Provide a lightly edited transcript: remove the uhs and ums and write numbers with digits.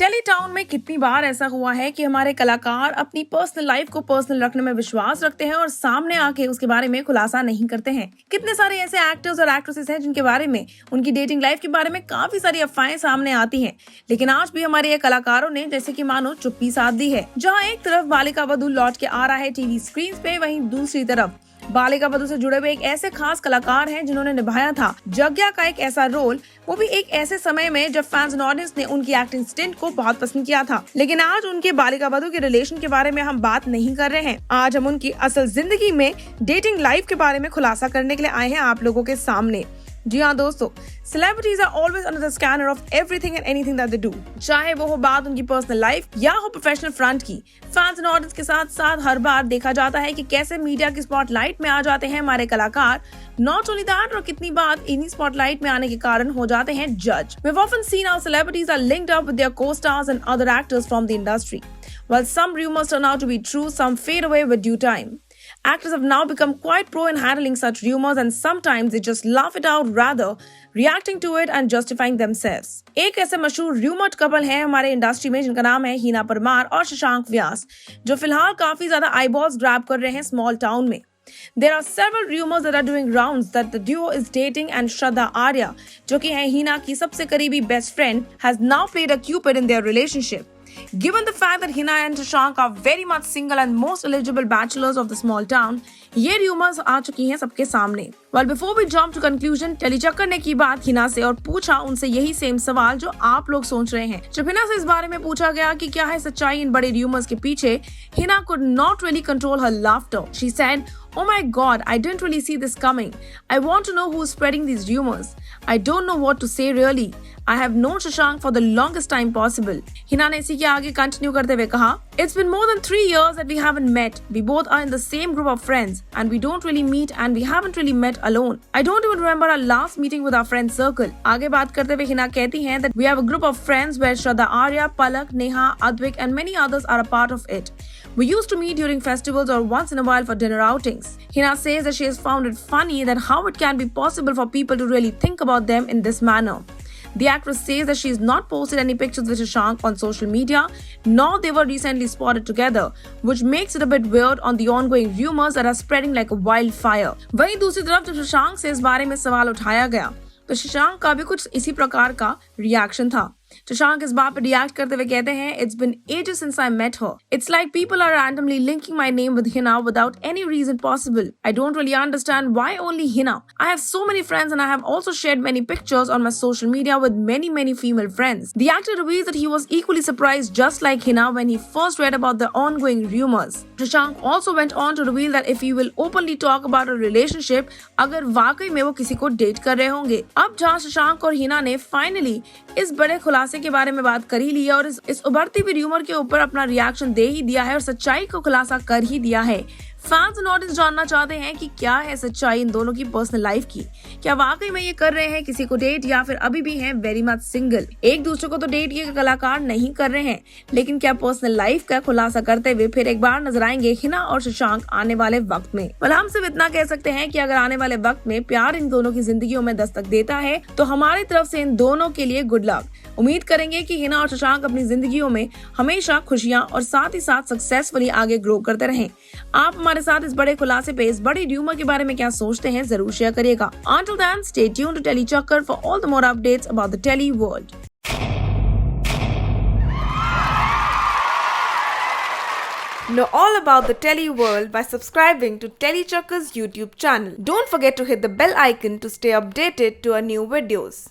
Tele town में कितनी बार ऐसा हुआ है कि हमारे कलाकार अपनी पर्सनल लाइफ को पर्सनल रखने में विश्वास रखते हैं और सामने आके उसके बारे में खुलासा नहीं करते हैं। कितने सारे ऐसे एक्टर्स और एक्ट्रेसेस हैं जिनके बारे में, उनकी डेटिंग लाइफ के बारे में काफी सारी अफवाहें सामने आती हैं, लेकिन आज भी हमारे ये कलाकारों ने जैसे कि मानो चुप्पी साध दी है। जहाँ एक तरफ बालिका वधू लौट के आ रहा है टीवी स्क्रीन पे, वहीं दूसरी तरफ बालिका वधू से जुड़े हुए एक ऐसे खास कलाकार हैं जिन्होंने निभाया था जग्या का एक ऐसा रोल, वो भी एक ऐसे समय में जब फैंस एंड ऑडियंस ने उनकी एक्टिंग स्टिंट को बहुत पसंद किया था। लेकिन आज उनके बालिका वधू के रिलेशन के बारे में हम बात नहीं कर रहे हैं। आज हम उनकी असल जिंदगी में डेटिंग लाइफ के बारे में खुलासा करने के लिए आए हैं आप लोगों के सामने। जी हाँ दोस्तों, celebrities are always under the scanner of everything and anything that they do, चाहे वो हो बात उनकी पर्सनल लाइफ या हो प्रोफेशनल फ्रंट की। फैंस एंड ऑडियंस के साथ साथ हर बार देखा जाता है कि कैसे मीडिया की स्पॉटलाइट में आ जाते हैं हमारे कलाकार। नॉट ओनली दैट, और कितनी बार इन्हीं स्पॉटलाइट में आने के कारण हो जाते हैं जज। We've often seen how celebrities are linked up with their co-stars and other actors from the industry. While some rumors turn out to be true, some fade away with due time. Actors have now become quite pro in handling such rumors, and sometimes they just laugh it out rather reacting to it and justifying themselves. एक ऐसे मशहूर rumoured couple है हमारे industry में जिनका नाम है हिना परमार और शशांक व्यास, जो फिलहाल काफी ज्यादा आईबॉल्स ग्रैब कर रहे हैं स्मॉल टाउन में। There are several rumors that are doing rounds that the duo is dating, and Shraddha Arya, जो कि है हिना की सबसे करीबी best friend, has now played a cupid in their relationship. Given the fact that Hina and Shashank are very much single and most eligible bachelors of the small town, ये rumors आ चुकी हैं सबके सामने। Well, before we jump to conclusion, TellyChakkar ने की बात हिना से और पूछा उनसे यही सेम सवाल जो आप लोग सोच रहे हैं। जब हिना से इस बारे में पूछा गया कि क्या है सच्चाई इन बड़े rumors के पीछे, Hina could not really control her laughter. She said, "Oh my God, I didn't really see this coming. I want to know who's spreading these rumors. I don't know what to say really. I have known Shashank for the longest time possible." Hina ने इसी के आगे continue करते हुए कहा, "It's been more than 3 years that we haven't met. We both are in the same group of friends and we don't really meet and we haven't really met alone. I don't even remember our last meeting with our friend circle." आगे बात करते हुए हिना कहती हैं that we have a group of friends where Shraddha Arya, Palak, Neha, Advik and many others are a part of it. We used to meet during festivals or once in a while for dinner outings. Hina says that she has found it funny that how it can be possible for people to really think about them in this manner. The actress says that she has not posted any pictures with Shashank on social media, nor they were recently spotted together, which makes it a bit weird on the ongoing rumors that are spreading like a wildfire. वहीं दूसरी तरफ जब शशांक से इस बारे में सवाल उठाया गया तो शशांक का भी कुछ इसी प्रकार का रिएक्शन था। शशांक इस बात पर रिएक्ट करते हुए कहते हैं, "It's been ages since I met her. It's like people are randomly linking my name with Hina without any reason possible. I don't really understand why only Hina. I have so many friends and I have also shared many pictures on my social media with many female friends." The actor reveals that he was equally surprised just like Hina when he first read about the ongoing rumors. Shashank also went on to reveal that if he will openly talk about a relationship, अगर वाकई में वो किसी को date कर रहे होंगे। अब जहाँ शशांक और हिना ने फाइनली इस बड़े खुलासे के बारे में बात कर ही ली और इस उभरती हुई र्यूमर के ऊपर अपना रिएक्शन दे ही दिया है और सच्चाई को खुलासा कर ही दिया है। फैंस एंड ऑडियंस जानना चाहते हैं कि क्या है सच्चाई इन दोनों की पर्सनल लाइफ की। क्या वाकई में ये कर रहे हैं किसी को डेट या फिर अभी भी हैं वेरी मच सिंगल। एक दूसरे को तो डेट ये कलाकार नहीं कर रहे हैं, लेकिन क्या पर्सनल लाइफ का खुलासा करते हुए फिर एक बार नजर आएंगे हिना और शशांक आने वाले वक्त में। हम सिर्फ इतना कह सकते हैं कि अगर आने वाले वक्त में प्यार इन दोनों की जिंदगियों में दस्तक देता है तो हमारी तरफ से इन दोनों के लिए गुड लक। उम्मीद करेंगे कि हिना और शशांक अपनी जिंदगियों में हमेशा खुशियां और साथ ही साथ सक्सेसफुली आगे ग्रो करते रहें। आप हमारे साथ इस बड़े खुलासे पे, इस बड़ी र्यूमर के बारे में क्या सोचते हैं जरूर शेयर करिएगा। Until then, stay tuned to Telly Chakkar for all the more updates about the Telly world. Know all about the Telly world by subscribing to Telly Chakkar's YouTube channel. Don't forget to hit the bell icon to stay updated to our new videos.